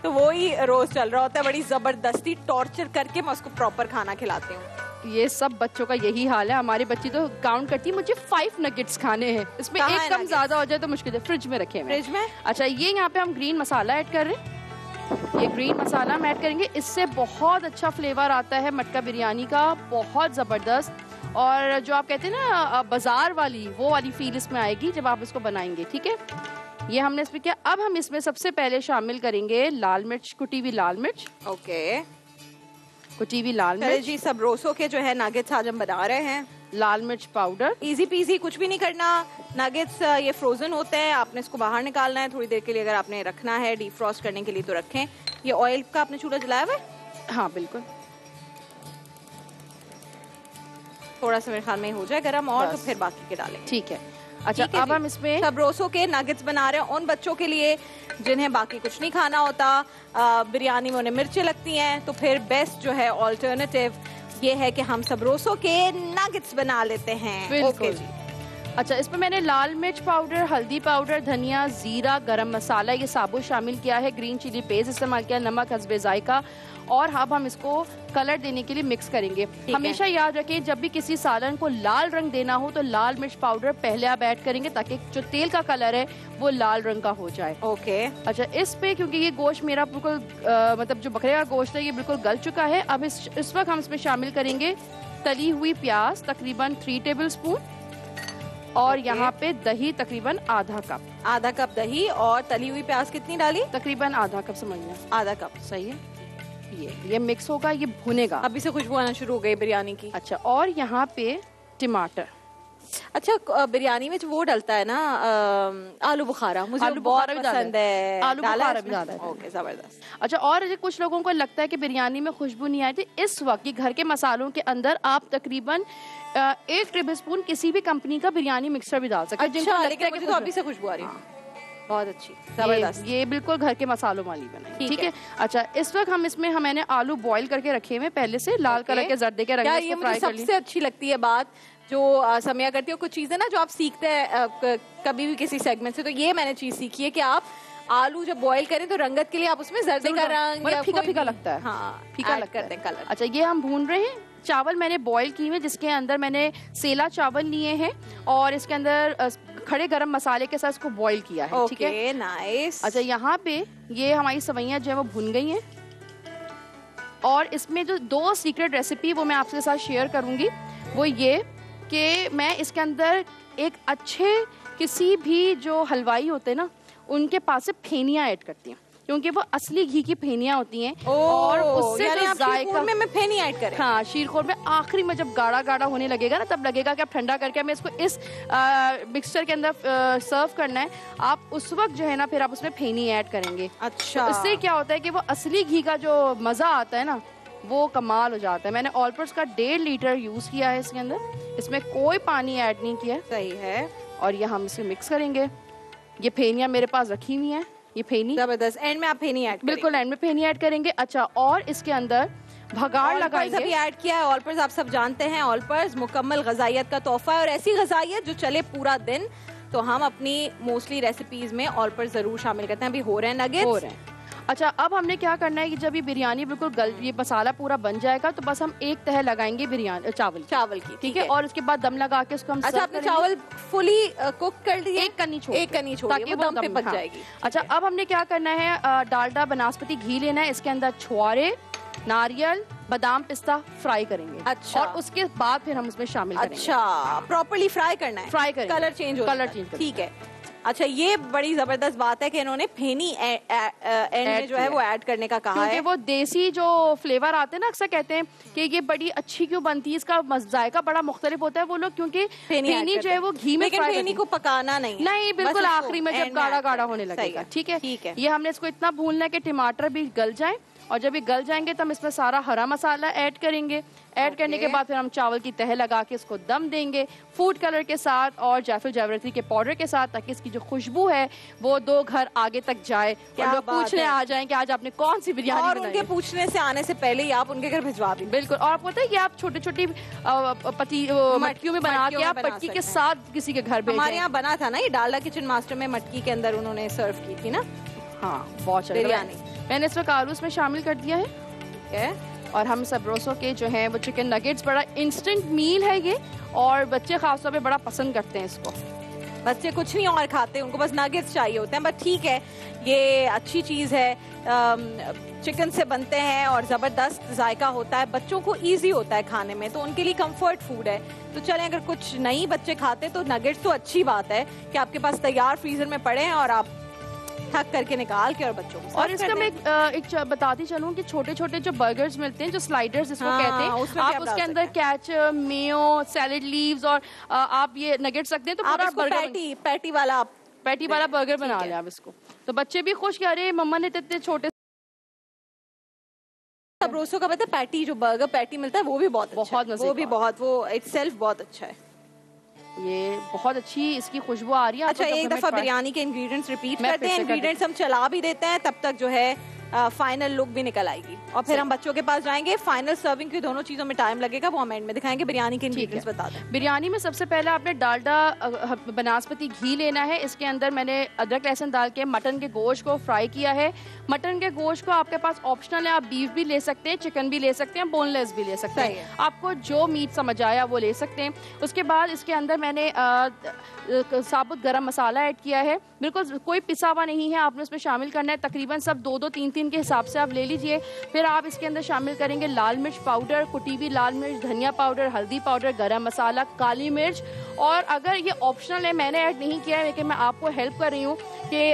तो वो ही रोज चल रहा होता है। बड़ी जबरदस्ती टॉर्चर करके मैं उसको प्रॉपर खाना खिलाती हूँ।
ये सब बच्चों का यही हाल है। हमारी बच्ची तो काउंट करती है, मुझे 5 नगेट्स खाने हैं, इसमें एक कम ज्यादा हो जाए तो मुश्किल है। फ्रिज में रखे हैं,
फ्रिज में।
अच्छा, ये यहाँ पे हम ग्रीन मसाला ऐड कर रहे हैं। ये ग्रीन मसाला हम ऐड करेंगे, इससे बहुत अच्छा फ्लेवर आता है मटका बिरयानी का, बहुत जबरदस्त। और जो आप कहते हैं ना बाजार वाली, वो वाली फील इसमें आएगी जब आप इसको बनाएंगे। ठीक है, ये हमने इसमें किया। अब हम इसमें सबसे पहले शामिल करेंगे लाल मिर्च, कुटी हुई लाल मिर्च।
ओके,
कुटी हुई लाल मिर्च
जी। सबरोसो के जो है नगेट्स आज हम बना रहे हैं।
लाल मिर्च पाउडर,
इजी पीजी, कुछ भी नहीं करना। नगेट्स ये फ्रोजन होते हैं, आपने इसको बाहर निकालना है थोड़ी देर के लिए। अगर आपने रखना है डीप फ्रॉस्ट करने के लिए तो रखें। ये ऑयल का आपने चूल्हा जलाया हुआ है?
हाँ बिल्कुल,
थोड़ा सा मेरे ख्याल में हो जाए गरम, और तो फिर बाकी के डालें।
ठीक है। अच्छा, अब हम इसमें
सबरोसो के नगेट्स बना रहे हैं उन बच्चों के लिए जिन्हें बाकी कुछ नहीं खाना होता, बिरयानी में उन्हें मिर्चें लगती हैं, तो फिर बेस्ट जो है ऑल्टरनेटिव ये है कि हम सबरोसो के नगेट्स बना लेते हैं। ओके जी।
अच्छा, इसमें मैंने लाल मिर्च पाउडर, हल्दी पाउडर, धनिया, जीरा, गरम मसाला ये साबुत शामिल किया है, ग्रीन चिली पेस्ट इस्तेमाल किया, नमक हस्बे जायका, और अब हम इसको कलर देने के लिए मिक्स करेंगे। हमेशा याद रखें, जब भी किसी सालन को लाल रंग देना हो तो लाल मिर्च पाउडर पहले आप ऐड करेंगे, ताकि जो तेल का कलर है वो लाल रंग का हो जाए।
ओके।
अच्छा, इस पे क्योंकि ये गोश्त मेरा बिल्कुल मतलब जो बकरे का गोश्त है ये बिल्कुल गल चुका है, अब इस वक्त हम इसमें शामिल करेंगे तली हुई प्याज तकरीबन 3 टेबल स्पून, और यहाँ पे दही तकरीबन आधा कप
दही, और तली हुई प्याज कितनी डाली?
तकरीबन आधा कप, समझ लें
आधा कप।
सही है। ये मिक्स होगा, ये भुनेगा।
अभी से खुशबू आना शुरू हो गई बिरयानी की।
अच्छा, और यहाँ पे टमाटर।
अच्छा, बिरयानी में जो वो डलता है ना आलू बुखारा, मुझे
आलू
बहुत
बुखारा भी
पसंद है।
आलू बुखारा भी डाला है।
ओके, जबरदस्त।
अच्छा, और कुछ लोगों को लगता है कि बिरयानी में खुशबू नहीं आती, इस वक्त ये घर के मसालों के अंदर आप तकरीबन 1 टेबल स्पून किसी भी कंपनी का बिरयानी मिक्सर भी डाल सकते हैं।
अच्छा, लेकिन मुझे तो अभी से खुशबू आ रही है। बहुत अच्छी, जबरदस्त।
ये बिल्कुल घर के मसालों वाली बनाई। ठीक है। अच्छा, इस वक्त हम इसमें मैंने आलू बॉईल करके रखे हुए पहले से, लाल कलर के जर्दे के रंग में।
ये मुझे सबसे अच्छी लगती है बात जो समया करती है, कुछ चीजें ना जो आप सीखते हैं कभी भी किसी सेगमेंट से, तो ये मैंने चीज सीखी है कि आप आलू जब बॉईल करें तो रंगत के लिए आप उसमें जर्दे का रंग या
फीका फीका लगता है।
हाँ,
फीका लगता है कलर। अच्छा, ये हम भून रहे हैं। चावल मैंने बॉईल किए हुए, जिसके अंदर मैंने सेला चावल लिए हैं, और इसके अंदर खड़े गरम मसाले के साथ इसको बॉईल किया है। ठीक है,
नाइस।
अच्छा, यहाँ पे ये हमारी सवैयां जो है वो भुन गई हैं, और इसमें जो 2 सीक्रेट रेसिपी वो मैं आपके साथ शेयर करूंगी, वो ये कि मैं इसके अंदर एक अच्छे किसी भी जो हलवाई होते हैं ना, उनके पास से फेनियां ऐड करती हूँ, क्योंकि वो असली घी की फेनियां होती हैं, और उससे जो जायका
में फेनी ऐड करें।
हाँ, शीरखोर में आखिरी में जब गाढ़ा गाढ़ा होने लगेगा ना, तब लगेगा कि अब ठंडा करके हमें इसको इस मिक्सचर के अंदर सर्व करना है। आप उस वक्त जो है ना, फिर आप उसमें फेनी ऐड करेंगे।
अच्छा,
तो इससे क्या होता है कि वो असली घी का जो मजा आता है ना, वो कमाल हो जाता है। मैंने ऑलपर्स का 1.5 लीटर यूज किया है इसके अंदर, इसमें कोई पानी ऐड नहीं किया।
सही है।
और ये हम इसे मिक्स करेंगे। ये फेनियां मेरे पास रखी हुई हैं, ये फेनी
जबरदस्त। एंड में आप फेनी ऐड,
बिल्कुल एंड में फेनी ऐड करेंगे। अच्छा, और इसके अंदर भगाड़ लगाएंगे।
अभी ऐड किया है ऑलपर्स, आप सब जानते हैं ऑलपर्स मुकम्मल गजाइयत का तोहफा है, और ऐसी गजाइयत जो चले पूरा दिन। तो हम अपनी मोस्टली रेसिपीज में ऑलपर्स जरूर शामिल करते हैं। अभी हो रहे हैं नगेट्स,
हो रहे हैं। अच्छा, अब हमने क्या करना है कि जब ये बिरयानी बिल्कुल ये मसाला पूरा बन जाएगा, तो बस हम एक तह लगाएंगे बिरयानी चावल की। ठीक है, और उसके बाद दम लगा के उसको हम
अच्छा, आपने चावल फुली कुक कर दिए?
एक कन्नी छोड़,
ताकि वो दम पे बच जाएगी।
अच्छा, अब हमने क्या करना है, डालडा बनास्पति घी लेना है, इसके अंदर छुआरे, नारियल, बादाम, पिस्ता फ्राई करेंगे।
अच्छा,
और उसके बाद फिर हम उसमें शामिल करेंगे।
अच्छा, प्रॉपर्ली फ्राई करना है?
फ्राई करेंगे,
कलर चेंज हो,
कलर चेंज।
ठीक है। अच्छा, ये बड़ी जबरदस्त बात है कि इन्होंने फेनी एंड में जो है वो ऐड करने का कहा है,
वो देसी जो फ्लेवर आते हैं ना, अक्सर कहते हैं कि ये बड़ी अच्छी क्यों बनती है, इसका जायका बड़ा मुख्तलिफ होता है। वो लोग क्योंकि फेनी जो है वो घी में फ्राई,
फेनी को पकाना नहीं,
बिल्कुल आखिरी में जब गाढ़ा गाढ़ा होने लगेगा। ठीक है, ये हमने इसको इतना भूनना है कि टमाटर भी गल जाए, और जब ये गल जाएंगे तो हम इसमें सारा हरा मसाला ऐड करेंगे। ऐड करने के बाद फिर हम चावल की तह लगा के इसको दम देंगे फूड कलर के साथ और जायफल जावित्री के पाउडर के साथ, ताकि इसकी जो खुशबू है वो 2 घर आगे तक जाए और लोग पूछने आ जाएं कि आज आपने कौन सी बिरयानी बनाई।
और उनके पूछने से आने से पहले ही आप उनके घर भिजवा भी।
बिल्कुल, और आपको पता है कि आप छोटी छोटी मटकियों में बना के आप मटकी के साथ किसी के घर भेजें।
हमारे यहाँ बना था ना ये डालडा किचन मास्टर में, मटकी के अंदर उन्होंने सर्व की थी ना।
हाँ, बहुत बिरयानी। मैंने इस वक्त आलू इसमें शामिल कर दिया है, और हम सबरोसो के जो है वो चिकन नगेट्स, बड़ा इंस्टेंट मील है ये, और बच्चे खासतौर पे बड़ा पसंद करते हैं इसको।
बच्चे कुछ नहीं और खाते, उनको बस नगेट्स चाहिए होते हैं, बट ठीक है, ये अच्छी चीज़ है। चिकन से बनते हैं और ज़बरदस्त जायका होता है, बच्चों को इजी होता है खाने में, तो उनके लिए कंफर्ट फूड है। तो चलें, अगर कुछ नहीं बच्चे खाते तो नगेट्स तो अच्छी बात है कि आपके पास तैयार फ्रीजर में पड़े हैं और आप थक करके निकाल के और बच्चों को।
और इसका मैं एक बताती चलूं कि छोटे छोटे जो बर्गर्स मिलते हैं, जो स्लाइडर्स जिसको कहते हैं, आप उसके अंदर केचप, मेयो, सैलेड लीव्स और आप ये नगेट्स रखते हैं तो पूरा बर्गर
पैटी वाला
बर्गर बना लें आप इसको। तो बच्चे भी खुश, कह रहे मम्मा ने इतने छोटे।
सबरोसो का पता है पैटी, जो बर्गर पैटी मिलता है वो भी बहुत वो भी बहुत, वो इटसेल्फ बहुत अच्छा है।
ये बहुत अच्छी इसकी खुशबू आ रही है।
अच्छा, एक दफा बिरयानी के इंग्रेडिएंट्स रिपीट करते हैं, इंग्रेडिएंट्स हम चला भी देते हैं, तब तक जो है फाइनल लुक भी निकल आएगी और फिर हम बच्चों के पास जाएंगे। फाइनल सर्विंग की दोनों चीजों में टाइम लगेगा, वो हम एंड में दिखाएंगे। बिरयानी के इंग्रेडिएंट्स बता दें।
बिरयानी में सबसे पहले आपने डालडा बनास्पति घी लेना है। इसके अंदर मैंने अदरक लहसुन डाल के मटन के गोश्त को फ्राई किया है। मटन के गोश्त को आपके पास ऑप्शनल है, आप बीफ भी ले सकते हैं, चिकन भी ले सकते हैं, बोनलेस भी ले सकते हैं, आपको जो मीट समझ आया वो ले सकते हैं। उसके बाद इसके अंदर मैंने साबुत गरम मसाला ऐड किया है, बिल्कुल कोई पिसा हुआ नहीं है, आपने उसमें शामिल करना है। तकरीबन सब 2-2, 3-3 के हिसाब से आप ले लीजिए। फिर आप इसके अंदर शामिल करेंगे लाल मिर्च पाउडर, कुटी हुई लाल मिर्च, धनिया पाउडर, हल्दी पाउडर, गरम मसाला, काली मिर्च। और अगर ये ऑप्शनल है, मैंने ऐड नहीं किया है, लेकिन मैं आपको हेल्प कर रही हूँ कि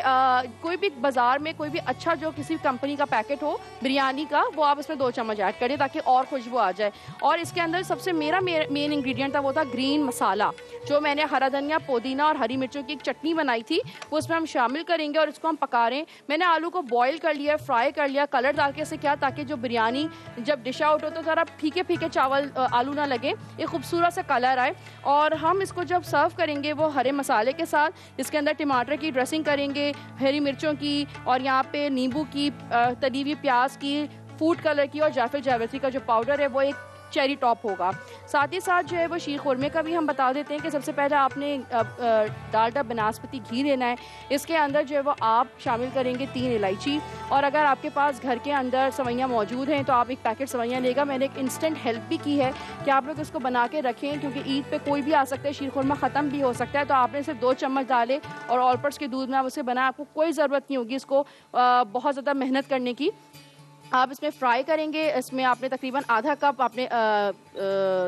कोई भी बाजार में कोई भी अच्छा जो किसी कंपनी का पैकेट हो बिरयानी का, वो आप इसमें 2 चम्मच ऐड करिए ताकि और खुशबू आ जाए। और इसके अंदर सबसे मेरा मेन इंग्रेडिएंट था, वो था ग्रीन मसाला, जो मैंने हरा धनिया, पुदीना और हरी मिर्चों की एक चटनी बनाई थी, वो इसमें हम शामिल करेंगे और इसको हम पका रहे हैं। मैंने आलू को बॉईल कर लिया, फ्राई कर लिया, कलर डाल के, से क्या, ताकि जो बिरयानी जब डिश आउट हो तो ज़रा फीके फीके चावल आलू ना लगे, एक खूबसूरत सा कलर आए। और हम इसको जब सर्व करेंगे वो हरे मसाले के साथ, इसके अंदर टमाटर की ड्रेसिंग करेंगे, हरी मिर्चों की, और यहाँ पे नींबू की, तली हुई प्याज की, फूड कलर की, और जायफल जावित्री का जो पाउडर है वो एक चेरी टॉप होगा। साथ ही साथ जो है वो शीर खुरमे का भी हम बता देते हैं कि सबसे पहले आपने डालडा बनास्पति घी लेना है। इसके अंदर जो है वो आप शामिल करेंगे 3 इलायची, और अगर आपके पास घर के अंदर सवैयाँ मौजूद हैं तो आप एक पैकेट सवैयाँ लेगा। मैंने एक इंस्टेंट हेल्प भी की है कि आप लोग इसको बना के रखें, क्योंकि ईद पे कोई भी आ सकता है, शीर खुरमा ख़त्म भी हो सकता है। तो आपने सिर्फ 2 चम्मच डाले और ऑलपर्स के दूध में आप उसे बनाए, आपको कोई ज़रूरत नहीं होगी इसको बहुत ज़्यादा मेहनत करने की। आप इसमें फ्राई करेंगे, इसमें आपने तकरीबन आधा कप आपने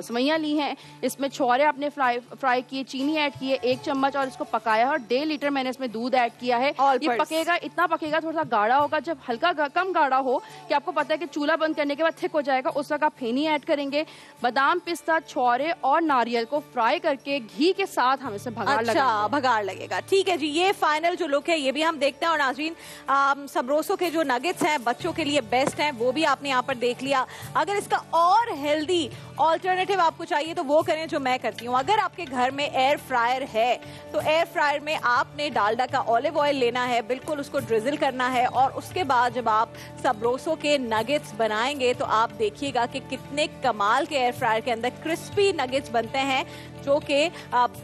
सवैयाँ ली हैं, इसमें छौरे आपने फ्राई किए, चीनी ऐड किए 1 चम्मच, और इसको पकाया है। और 1.5 लीटर मैंने इसमें दूध ऐड किया है। ये पकेगा, इतना पकेगा, थोड़ा सा गाढ़ा होगा। जब हल्का कम गाढ़ा हो कि आपको पता है कि चूल्हा बंद करने के बाद थिक हो जाएगा, उस वक्त आप फेनी ऐड करेंगे। बादाम, पिस्ता, छौरे और नारियल को फ्राई करके घी के साथ हम इसमें
भगाड़ लगेगा। ठीक है जी, ये फाइनल जो लुक है ये भी हम देखते हैं। और नाज़रीन, सबरोसो के जो नगेट्स हैं बच्चों के लिए बेस्ट हैं, वो भी आपने यहाँ पर देख लिया। अगर इसका और हेल्दी ऑल्टरनेटिव आपको चाहिए तो वो करें जो मैं करती हूँ। अगर आपके घर में एयर फ्रायर है तो एयर फ्रायर में आपने डालडा का ऑलिव ऑयल लेना है, बिल्कुल उसको ड्रिजल करना है, और उसके बाद जब आप सबरोसो के नगेट्स बनाएंगे तो आप देखिएगा कि कितने कमाल के एयर फ्रायर के अंदर क्रिस्पी नगेट्स बनते हैं, जो कि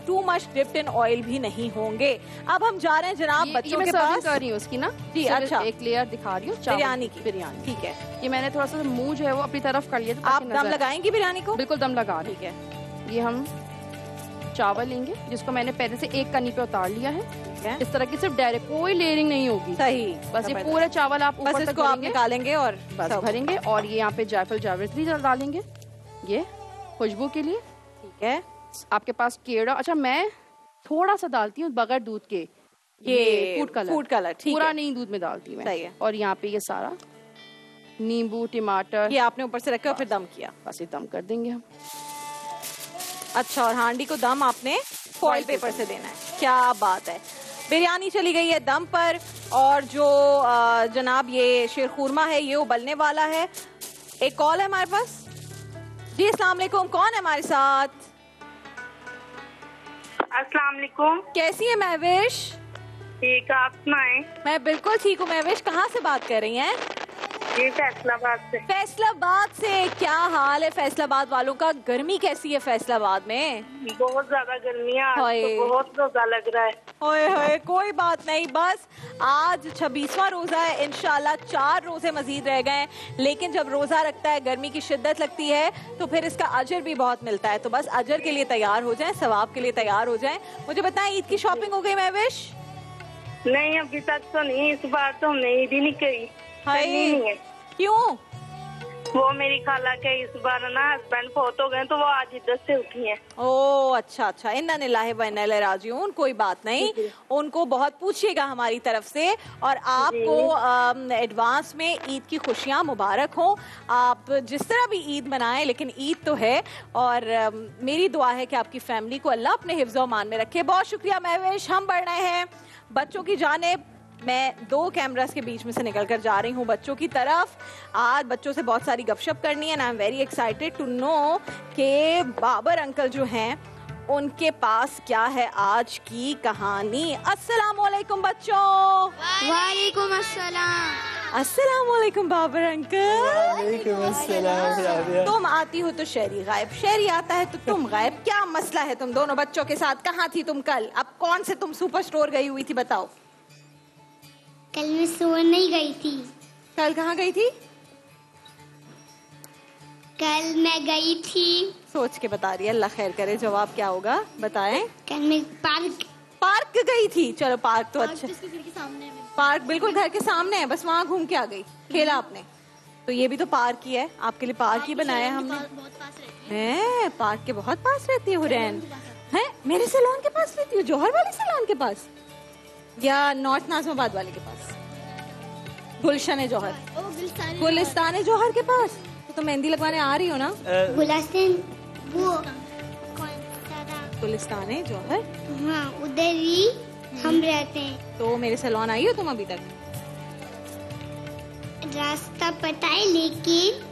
too much dipped in oil भी नहीं होंगे। अब हम जा रहे हैं जनाब बच्चों के पास।
कर रही हूँ उसकी ना
जी, अच्छा
एक लेयर दिखा रही हूँ
बिरयानी की।
बिरयानी
ठीक है,
ये मैंने थोड़ा सा मुंह जो है वो अपनी तरफ कर लिया।
आप दम लगाएंगी बिरयानी को?
बिल्कुल दम लगा। ठीक है, ये हम चावल लेंगे जिसको मैंने पहले से एक कनी पे उतार लिया है। इस तरह की सिर्फ डायरेक्ट, कोई लेयरिंग नहीं होगी।
सही,
बस ये पूरे चावल आप ऊपर तक
आप निकालेंगे और
बस भरेंगे। और ये यहाँ पे जायफल जावित्री डालेंगे, ये खुशबू के लिए।
ठीक है,
आपके पास केड़ा, अच्छा मैं थोड़ा सा डालती हूँ बगैर दूध के, ये फूड कलर ठीक
पूरा
है, नहीं दूध में डालती मैं।
सही है।
और यहाँ पे ये सारा नींबू टमाटर
ये आपने ऊपर से रखा और फिर दम किया।
बस ये दम कर देंगे हम।
अच्छा, और हांडी को दम आपने फॉइल पेपर से देना है। क्या बात है। बिरयानी चली गई है दम पर और जो जनाब ये शीरखुरमा है ये उबलने वाला है। एक कॉल है हमारे पास। जी अस्सलाम वालेकुम, कौन है हमारे साथ?
अस्सलाम वालेकुम।
कैसी है महविश?
ठीक, आप सुनाएं?
मैं बिल्कुल ठीक हूँ। महविश कहाँ से बात कर रही हैं?
जी फैसलाबाद से।
फैसलाबाद से। क्या हाल है फैसलाबाद वालों का? गर्मी कैसी है फैसलाबाद में?
बहुत ज्यादा गर्मी है आज तो, बहुत रोजा लग रहा है।
होए होए, कोई बात नहीं, बस आज 26वां रोजा है, इंशाल्लाह 4 रोजे मजीद रह गए हैं। लेकिन जब रोजा रखता है, गर्मी की शिद्दत लगती है तो फिर इसका अजर भी बहुत मिलता है। तो बस अजर के लिए तैयार हो जाएं, सवाब के लिए तैयार हो जाएं। मुझे बताएं, ईद की शॉपिंग हो गई महविश?
नहीं, अभी तक तो नहीं। इस बार तो हमने ईद ही नहीं करी। नहीं है।
क्यों?
वो मेरी खाला के इस बार ना हस्बैंड फोत हो गए तो वो आज इधर से उठी हैं।
ओ अच्छा अच्छा, इन्ना लिल्लाहि व इन्ना इलैहि राजिऊन। कोई बात नहीं, उनको बहुत पूछिएगा हमारी तरफ से। और आपको एडवांस में ईद की खुशियां मुबारक हो। आप जिस तरह भी ईद मनाएं, लेकिन ईद तो है। और मेरी दुआ है कि आपकी फैमिली को अल्लाह अपने हिफ्ज़ व मान में रखे। बहुत शुक्रिया महविश। हम बढ़ रहे हैं बच्चों की जानिब। मैं 2 कैमरास के बीच में से निकल कर जा रही हूँ बच्चों की तरफ। आज बच्चों से बहुत सारी गपशप करनी है and I am very excited to know कि बाबर अंकल जो हैं उनके पास क्या है आज की कहानी। अस्सलाम वालेकुम बच्चों।
वालेकुम अस्सलाम।
अस्सलाम वालेकुम बाबर अंकल।
वालेकुम अस्सलाम राबिया।
तुम आती हो तो शहरी गायब, शहरी आता है तो तुम गायब। क्या मसला है तुम दोनों बच्चों के साथ? कहाँ थी तुम कल? अब कौन से तुम सुपर स्टोर गई हुई थी बताओ?
कल मैं स्टोर नहीं गई थी।
कल कहाँ गई थी?
कल मैं गई थी।
सोच के बता रही है, अल्लाह खैर करे। जवाब क्या होगा बताएं?
कल मैं पार्क
गई थी। चलो पार्क तो अच्छा।
सामने
पार्क बिल्कुल घर के सामने है, बस वहाँ घूम के आ गई। खेला आपने? तो ये भी तो पार्क ही है, आपके लिए पार्क ही बनाया हमने।
बहुत पास रहती
है पार्क के बहुत पास रहती है हुरैन? है मेरे सैलून के पास रहती हो? जौहर वाले सैलून के पास या नॉर्थ नाज़िमाबाद वाले के पास? गुलशन है जौहर, गुलिस्तान है जौहर के पास। तो मेहंदी लगवाने आ रही हो ना?
गुलिस्तान वो
गुलिस्तान है जौहर।
हाँ, उधर ही हम रहते हैं।
तो मेरे सैलून आई हो तुम अभी तक?
रास्ता पता है लेकिन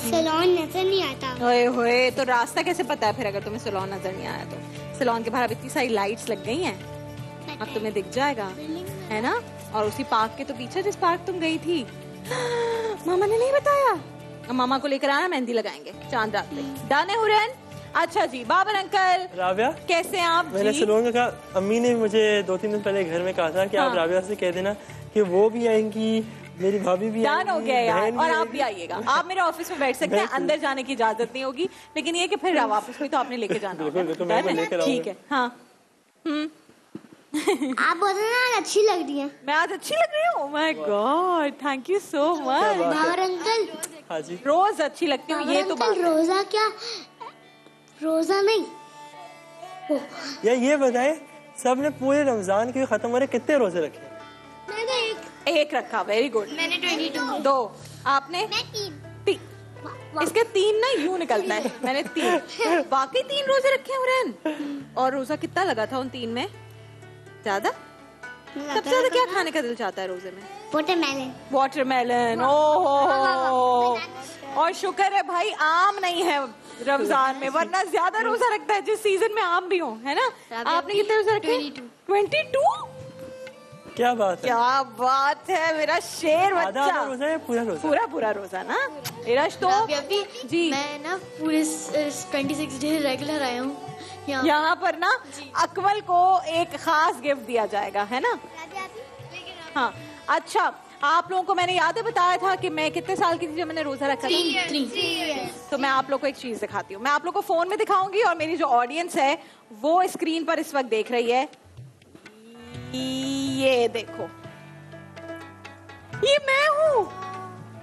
सैलून नजर नहीं आता।
होए होए, तो रास्ता कैसे पता है फिर अगर तुम्हें सैलून नजर नहीं आया तो? सैलून के बाहर अब इतनी सारी लाइट्स लग गई हैं, अब तुम्हें दिख जाएगा, है ना? और उसी पार्क के तो पीछे जिस पार्क तुम गई थी। मामा ने नहीं बताया? अब मामा को लेकर आना, मेहंदी लगाएंगे चांद रात पे। दाने हुरैन। अच्छा जी बाबर अंकल।
राबिया
कैसे हैं आप?
मैंने सैलून में कहा, अम्मी ने मुझे 2-3 दिन पहले घर में कहा था कि आप राबिया से कह देना कि वो भी आएंगी, मेरी भाभी भी
डन हो गया यार। और आप भी
आएगी।
आइएगा। आप मेरे ऑफिस में बैठ सकते हैं, अंदर जाने की इजाजत नहीं होगी, लेकिन ये कि फिर वापस भी तो आपने लेके जाना होगा। ठीक है। हाँ
आप बोल रहे हैं अच्छी लग रही है।
मैं आज अच्छी लग रही हूँ? My god, thank you so much.
Babar uncle
हाँ जी,
रोज अच्छी लगती हूँ, ये तो बात है।
रोजा क्या? रोजा नहीं।
ये बताए सबने पूरे रमजान के खत्म हो रहे कितने रोजे रखे?
मैंने
एक रखा। Very good.
मैंने 22।
2 आपने?
मैं 3।
इसके 3 ना यूं निकलता है। मैंने 3 बाकी 3 रोजे रखे हैं हुरैन। और रोजा कितना लगा था उन 3 में? ज्यादा? सबसे ज्यादा क्या खाने का दिल चाहता है रोजे में?
वाटरमेलन।
वाटरमेलन। ओहो, और शुक्र है भाई आम नहीं है रमजान में, वरना ज्यादा रोजा रखता है जिस सीजन में आम भी हो, है ना? आपने कितने रोजा रखे? 22।
क्या बात है,
क्या बात है मेरा शेर
आधा
बच्चा।
रोजा है पूरा रोजा?
पूरा रोजा ना? इरश तो जी
मैं ना पूरे 26 डे रेगुलर आया हूँ
यहाँ पर ना। अकमल को एक खास गिफ्ट दिया जाएगा, है ना? हाँ अच्छा, आप लोगों को मैंने याद है बताया था कि मैं कितने साल की थी जब मैंने रोजा रखा था?
3
तो मैं आप लोग को एक चीज दिखाती हूँ। मैं आप लोग को फोन में दिखाऊंगी और मेरी जो ऑडियंस है वो स्क्रीन पर इस वक्त देख रही है। ये देखो, ये मैं हूँ।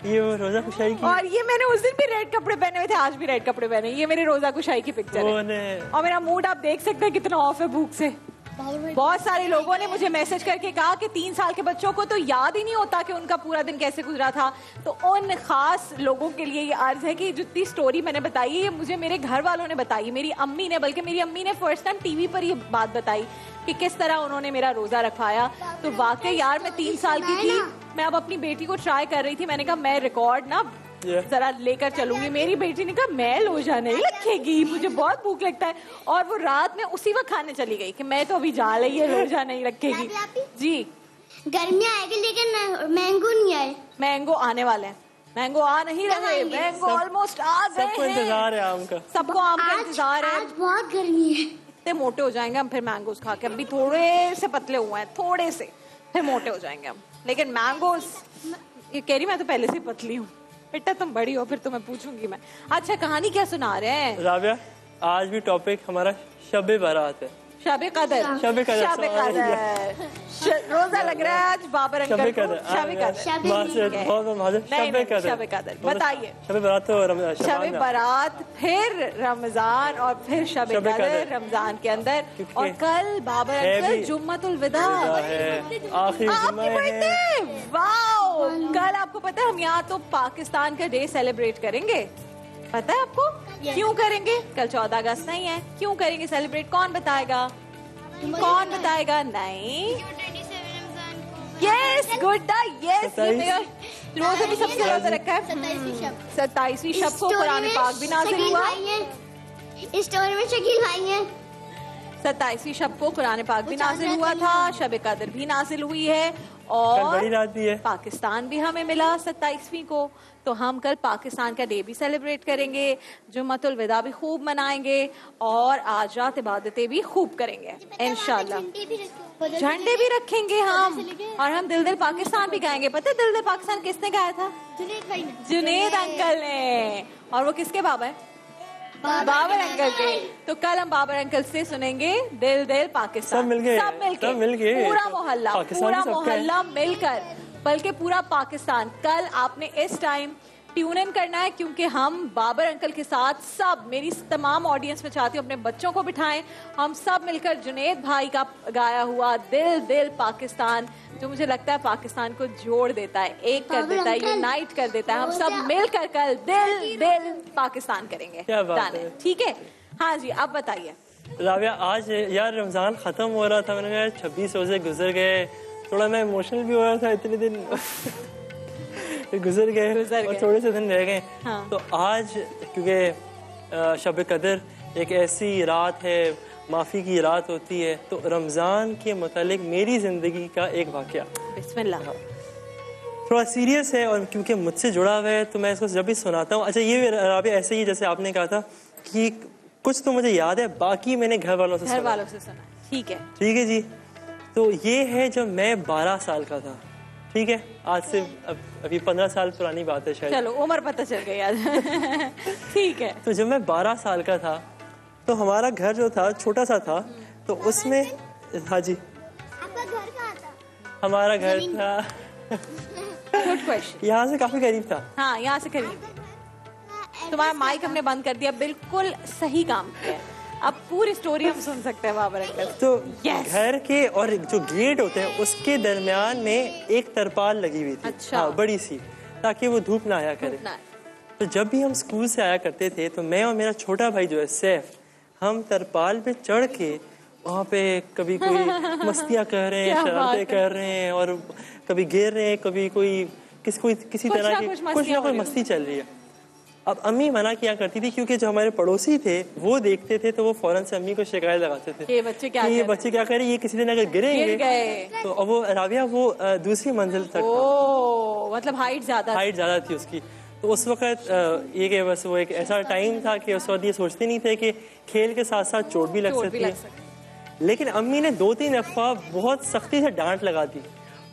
ये वो रोजा खुशाई की,
और ये मैंने उस दिन भी रेड कपड़े पहने हुए थे, आज भी रेड कपड़े पहने। ये मेरे रोजा कुशाई की पिक्चर है। और मेरा मूड आप देख सकते हैं कितना ऑफ है भूख से। बहुत सारे लोगों ने मुझे मैसेज करके कहा कि 3 साल के बच्चों को तो याद ही नहीं होता कि उनका पूरा दिन कैसे गुजरा था। तो उन खास लोगों के लिए ये अर्ज है कि जितनी स्टोरी मैंने बताई ये मुझे मेरे घर वालों ने बताई, मेरी अम्मी ने, बल्कि मेरी अम्मी ने फर्स्ट टाइम टीवी पर ये बात बताई कि किस तरह उन्होंने मेरा रोजा रखवाया। तो वाकई यार मैं 3 साल की थी, मैं अब अपनी बेटी को ट्राई कर रही थी, मैंने कहा मैं रिकॉर्ड ना जरा लेकर चलूंगी। मेरी बेटी ने कहा मैं रोजा नहीं रखेगी, मुझे बहुत भूख लगता है, और वो रात में उसी वक्त खाने चली गई कि मैं तो अभी जा रही है, रोजा नहीं रखेगी। जी
गर्मी आएगी लेकिन मैंगो नहीं आए।
मैंगो आने वाले हैं, मैंगो आ नहीं रहे, मैंगो ऑलमोस्ट आ गए हैं।
सबको इंतजार है आम का,
सबको आम का इंतजार है।
आज बहुत गर्मी है,
इतने मोटे हो जाएंगे हम फिर मैंगोस खा के। अभी थोड़े से पतले हुए हैं, थोड़े से, फिर मोटे हो जाएंगे हम। लेकिन मैंगोस, ये कह रही मैं तो पहले से पतली हूँ, बेटा तुम बड़ी हो फिर तुम्हें पूछूंगी मैं। अच्छा कहानी क्या सुना रहे हैं
राबिया? आज भी टॉपिक हमारा शब बारात है।
शब कदर,
शब कदर,
शब कदर। रोजा लग रहा है आज बाबर अंकल को। शब कदर बताइए।
शब बारात तो
शब बारात, फिर रमजान, और फिर शब कदर रमजान के अंदर, और कल बाबर अंकल जुम्मतुल विदा है,
आखिरी जुम्मा है।
वाओ, कल आपको पता है हम यहाँ तो पाकिस्तान का डे सेलिब्रेट करेंगे, पता है आपको? क्यों करेंगे? कल 14 अगस्त नहीं है, क्यों करेंगे सेलिब्रेट? कौन बताएगा? कौन बताएगा? नहीं, यस गुड्डा, यस, ये मेरा रोजा भी सबसे ज्यादा रखा है। 27वीं शब को कुरान पाक भी नाज़िल हुआ।
स्टोरी में शकील भाई हैं।
27वीं शब को कुरान पाक भी नाज़िल हुआ था, शब कदर भी नाज़िल हुई है, और
बड़ी रात भी है।
पाकिस्तान भी हमें मिला 27वीं को, तो हम कल पाकिस्तान का डे भी सेलिब्रेट करेंगे, जुम्मतुल विदा भी खूब मनाएंगे, और आज रात इबादतें भी खूब करेंगे इंशाल्लाह। झंडे भी रखेंगे हम, और हम दिल दिल पाकिस्तान भी गाएंगे। पता है दिल दिल पाकिस्तान किसने गाया था? जुनेद अंकल ने। और वो किसके बाबा है? बाबर अंकल के। तो कल हम बाबर अंकल से सुनेंगे दिल दिल पाकिस्तान, सब मिलके पूरा मोहल्ला मिलकर, बल्कि पूरा पाकिस्तान। कल आपने इस टाइम ट्यून इन करना है, क्योंकि हम बाबर अंकल के साथ सब, मेरी तमाम ऑडियंस में चाहती हूँ अपने बच्चों को बिठाएं, हम सब मिलकर जुनेद भाई का गाया हुआ दिल दिल पाकिस्तान, जो मुझे लगता है पाकिस्तान को जोड़ देता है, एक कर देता है, यूनाइट कर देता है। हम सब मिलकर कल दिल दिल पाकिस्तान करेंगे। ठीक है? हाँ जी, अब बताइए
राबिया। आज यार रमजान खत्म हो रहा था, मैंने कहा 26 रोजे गुजर गए, थोड़ा मैं इमोशनल भी हो रहा था, इतने दिन गुजर गए और थोड़े से दिन रह गए। हाँ। तो आज क्योंकि शब कदर एक ऐसी रात है, माफ़ी की रात होती है, तो रमज़ान के मुतालिक मेरी ज़िंदगी का एक वाक़या,
बिस्मिल्लाह,
थोड़ा सीरियस है, और क्योंकि मुझसे जुड़ा हुआ है तो मैं इसको जब भी सुनाता हूँ। अच्छा ये राबिया ऐसे ही जैसे आपने कहा था कि कुछ तो मुझे याद है, बाकी मैंने घर वालों से सुना।
ठीक है
जी। तो ये है जब मैं 12 साल का था, ठीक है, आज से अभी 15 साल पुरानी बात है शायद।
चलो उम्र पता चल गई आज। ठीक है।
तो जब मैं 12 साल का था तो हमारा घर जो था छोटा सा था, तो उसमें, हाँ जी,
आपका घर कहाँ था?
हमारा घर था
गुड क्वेश्चन,
यहाँ से काफी करीब था।
हाँ, यहाँ से करीब। तुम्हारा माइक हमने बंद कर दिया, बिल्कुल सही काम किया। अब पूरी स्टोरी हम सुन सकते हैं बाबर अंकल।
तो घर के और जो गेट होते हैं उसके दरमियान में एक तरपाल लगी हुई थी।
अच्छा।
हाँ, बड़ी सी, ताकि वो धूप ना आया करे। तो जब भी हम स्कूल से आया करते थे तो मैं और मेरा छोटा भाई जो है सैफ, हम तरपाल पे चढ़ के वहाँ पे कभी कोई मस्तियाँ कर रहे हैं, शरारतें कर रहे हैं, और कभी गिर रहे हैं, कभी किसी तरह की कुछ ना कोई मस्ती चल रही है। अब अम्मी मना किया करती थी, क्योंकि जो हमारे पड़ोसी थे वो देखते थे तो वो फौरन से अम्मी को शिकायत लगाते थे,
ये बच्चे क्या
कर रहे हैं, ये किसी दिन अगर गिरेंगे तो अब वो राबिया वो दूसरी मंजिल तक,
मतलब हाइट ज्यादा
थी उसकी। तो उस वक्त ये कि बस वो एक ऐसा टाइम था कि उस वक्त ये सोचते नहीं थे कि खेल के साथ साथ चोट भी लग सकती है। लेकिन अम्मी ने 2-3 दफा बहुत सख्ती से डांट लगा दी।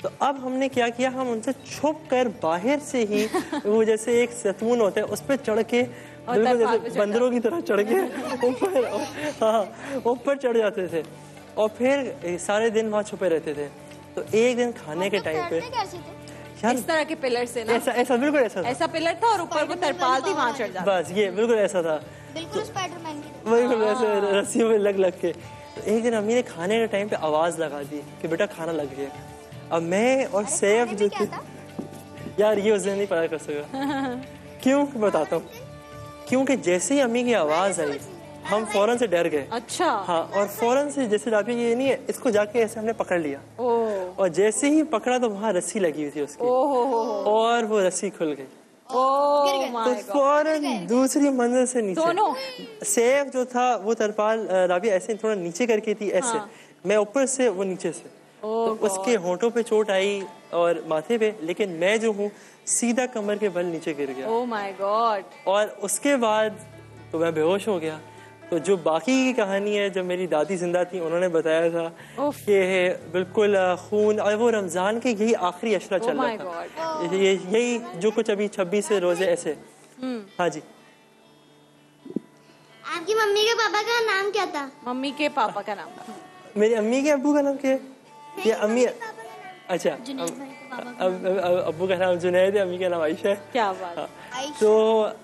तो अब हमने क्या किया, हम उनसे छुप कर बाहर से ही वो जैसे एक सतून होता है उस पर चढ़ के, बिल्कुल जैसे बंदरों की तरह चढ़ के ऊपर चढ़ जाते थे, और फिर सारे दिन वहाँ छुपे रहते थे। तो एक दिन खाने के टाइम पे
इस तरह के पिलर से ना,
ऐसा बिल्कुल ऐसा
पिलर था, और ऊपर वो तरपाल थी, वहाँ चढ़ जाता।
बस ये बिल्कुल ऐसा था,
बिल्कुल स्पाइडरमैन की,
बिल्कुल ऐसे रस्सियों में लग के। तो एक दिन अम्मी ने खाने के टाइम पे आवाज़ लगा दी कि बेटा खाना लग गया। अब मैं और सैफ जो थे, यार ये उसे नहीं पता कर सका। क्यों बताता हूँ, क्योंकि जैसे ही अम्मी की आवाज़ आई हम फौरन से डर गए।
अच्छा। हाँ,
और फौरन से जैसे राफी ये नहीं है, इसको जाके ऐसे हमने पकड़ लिया। और जैसे ही पकड़ा तो वहाँ रस्सी लगी हुई थी उसकी, और वो रस्सी खुल गई। तो फौरन दूसरी मंजिल से नीचे सैफ जो था वो तरपाल राबी ऐसे थोड़ा नीचे करके थी ऐसे। हाँ। मैं ऊपर से वो नीचे से, तो उसके होंठों पे चोट आई और माथे पे, लेकिन मैं जो हूँ सीधा कमर के बल नीचे गिर गया।
Oh my God.
और उसके बाद तो मैं बेहोश हो गया। तो जो बाकी की कहानी है, जब मेरी दादी जिंदा थी उन्होंने बताया था कि बिल्कुल खून, और वो रमजान के यही आखिरी अशरा चल रहा था, यही जो कुछ अभी 26 से रोजे ऐसे। हाँ जी।
आपकी मम्मी के पापा का नाम क्या था?
मम्मी के पापा का नाम,
मेरी अम्मी के अब्बू का नाम क्या है? ये अम्मी, अच्छा अब्बू का नाम जुनैद है, अम्मी का नाम आयशा है।
क्या बात।
हाँ। तो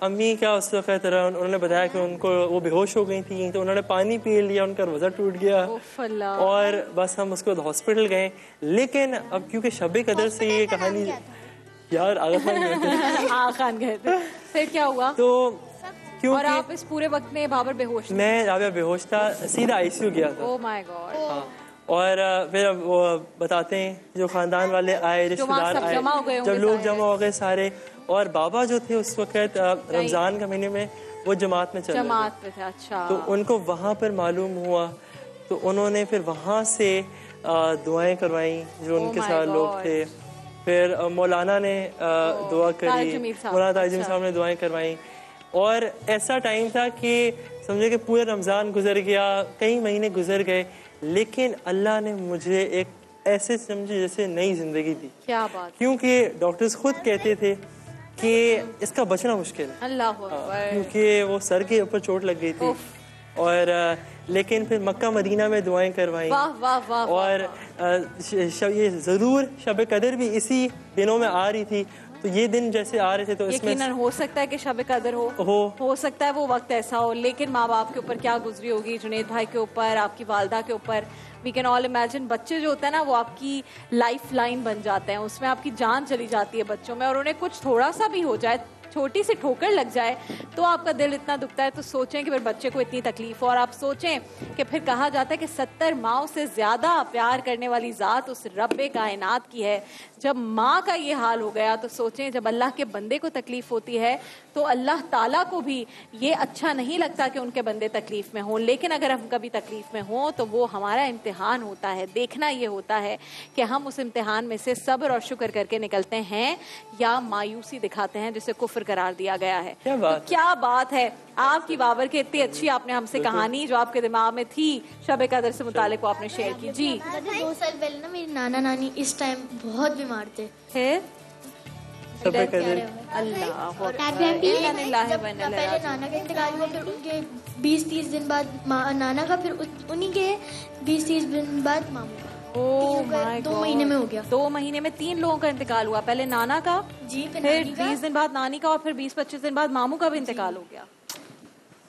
अम्मी क्या उस वक्त उन्होंने बताया कि उनको वो बेहोश हो गई थी, तो उन्होंने पानी पी लिया, उनका रोजा टूट गया और बस हम उसके बाद हॉस्पिटल गए। लेकिन अब क्योंकि शब कदर से ये कहानी, यार आगा खान गए थे।
फिर क्या हुआ?
तो क्योंकि
और आप इस पूरे वक्त में बाबर बेहोश थे?
मैं राबिया बेहोश था, सीधा आईसीयू गया था।
Oh my God.
हाँ। और फिर वो बताते हैं जो खानदान वाले आए, रिश्तेदार आए, जब लोग जमा हो गए सारे, और बाबा जो थे उस वक्त रमजान के महीने में वो जमात में चल रहे थे।
अच्छा।
तो उनको वहाँ पर मालूम हुआ, तो उन्होंने फिर वहाँ से दुआएं करवाई जो उनके साथ लोग थे। फिर मौलाना ने दुआ करी, मौलाना ताजिम साहब ने दुआएं करवाई। और ऐसा टाइम था कि समझे कि पूरा रमज़ान गुजर गया, कई महीने गुजर गए, लेकिन अल्लाह ने मुझे एक ऐसे समझे जैसे नई जिंदगी दी।
क्या बात।
क्योंकि डॉक्टर्स खुद कहते थे कि इसका बचना मुश्किल है।
अल्लाह,
क्योंकि वो सर के ऊपर चोट लग गई थी। और लेकिन फिर मक्का मदीना में दुआएं करवाई।
वाह वाह वाह।
और ये ज़रूर शब कदर भी इसी दिनों में आ रही थी, तो ये दिन जैसे आ रहे थे तो इसमें
यकीनन हो सकता है कि शब कदर हो सकता है वो वक्त ऐसा हो। लेकिन माँ बाप के ऊपर क्या गुजरी होगी, जुनैद भाई के ऊपर, आपकी वालदा के ऊपर, वी कैन ऑल इमेजिन। बच्चे जो होते हैं ना वो आपकी लाइफ लाइन बन जाते हैं, उसमें आपकी जान चली जाती है बच्चों में, और उन्हें कुछ थोड़ा सा भी हो जाए, छोटी सी ठोकर लग जाए तो आपका दिल इतना दुखता है। तो सोचें कि फिर बच्चे को इतनी तकलीफ हो, और आप सोचें कि फिर कहा जाता है कि 70 माओं से ज्यादा प्यार करने वाली जात उस रब्बे कायनात की है। जब माँ का ये हाल हो गया तो सोचें जब अल्लाह के बंदे को तकलीफ होती है तो अल्लाह ताला को भी ये अच्छा नहीं लगता कि उनके बंदे तकलीफ में हों। लेकिन अगर हम कभी तकलीफ में हों तो वो हमारा इम्तिहान होता है। देखना ये होता है कि हम उस इम्तिहान में से सब्र और शुक्र करके निकलते हैं या मायूसी दिखाते हैं जिसे कुफ्र करार दिया गया है। क्या बात है आपकी बाबर की, इतनी अच्छी आपने हमसे कहानी जो आपके दिमाग में थी शब कदर से मुतालिक को आपने शेयर की। जी
2 साल पहले ना मेरी नाना नानी इस टाइम बहुत बीमार थे।
पहले
नाना का इंतकाल हुआ, फिर उनके 20-30 दिन बाद नाना का, फिर उन्हीं के 20-30 दिन बाद मामू का। 2 महीने में हो गया।
2 महीने में 3 लोगों का इंतकाल हुआ। पहले नाना का,
जी,
फिर 20 दिन बाद नानी का, और फिर 20-25 दिन बाद मामू का भी इंतकाल हो गया।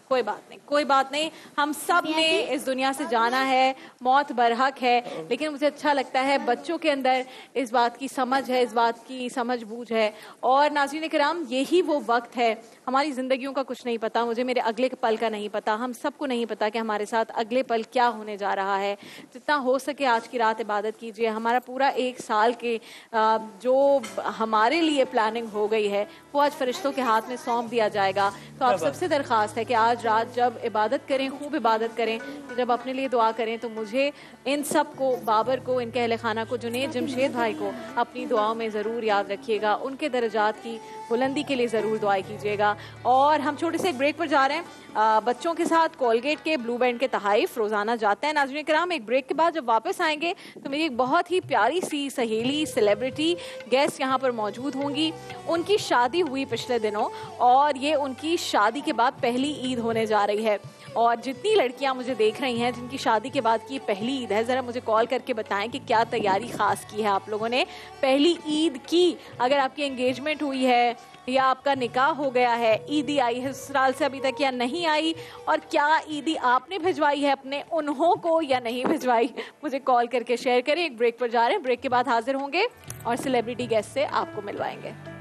कोई बात नहीं, कोई बात नहीं, हम सब ने इस दुनिया से जाना है, मौत बरहक है। लेकिन मुझे अच्छा लगता है बच्चों के अंदर इस बात की समझ है, इस बात की समझ बूझ है। और नाज़रीन किराम, यही वो वक्त है, हमारी ज़िंदगियों का कुछ नहीं पता, मुझे मेरे अगले पल का नहीं पता, हम सबको नहीं पता कि हमारे साथ अगले पल क्या होने जा रहा है। जितना हो सके आज की रात इबादत कीजिए। हमारा पूरा 1 साल के जो हमारे लिए प्लानिंग हो गई है वो आज फरिश्तों के हाथ में सौंप दिया जाएगा। तो आप सबसे दरख्वास्त है कि आज रात जब इबादत करें, खूब इबादत करें, जब अपने लिए दुआ करें तो मुझे, इन सब को, बाबर को, इनके अहले खाना को, जुनैद जमशेद भाई को अपनी दुआओं में ज़रूर याद रखिएगा। उनके दर्जात की बुलंदी के लिए ज़रूर दुआएं कीजिएगा। और हम छोटे से एक ब्रेक पर जा रहे हैं। बच्चों के साथ कोलगेट के ब्लू बैंड के तहाइफ रोज़ाना जाते हैं। नाज़रीन किराम, एक ब्रेक के बाद जब वापस आएंगे तो मेरी एक बहुत ही प्यारी सी सहेली, सेलिब्रिटी गेस्ट यहाँ पर मौजूद होंगी। उनकी शादी हुई पिछले दिनों और ये उनकी शादी के बाद पहली ईद होने जा रही है। और जितनी लड़कियां मुझे देख रही हैं जिनकी शादी के बाद की पहली ईद है, ज़रा मुझे कॉल करके बताएं कि क्या तैयारी ख़ास की है आप लोगों ने पहली ईद की। अगर आपकी एंगेजमेंट हुई है या आपका निकाह हो गया है, ईदी आई है ससुराल से अभी तक या नहीं आई, और क्या ईदी आपने भिजवाई है अपने उन्हों को या नहीं भिजवाई, मुझे कॉल करके शेयर करें। एक ब्रेक पर जा रहे हैं, ब्रेक के बाद हाजिर होंगे और सेलिब्रिटी गेस्ट से आपको मिलवाएंगे।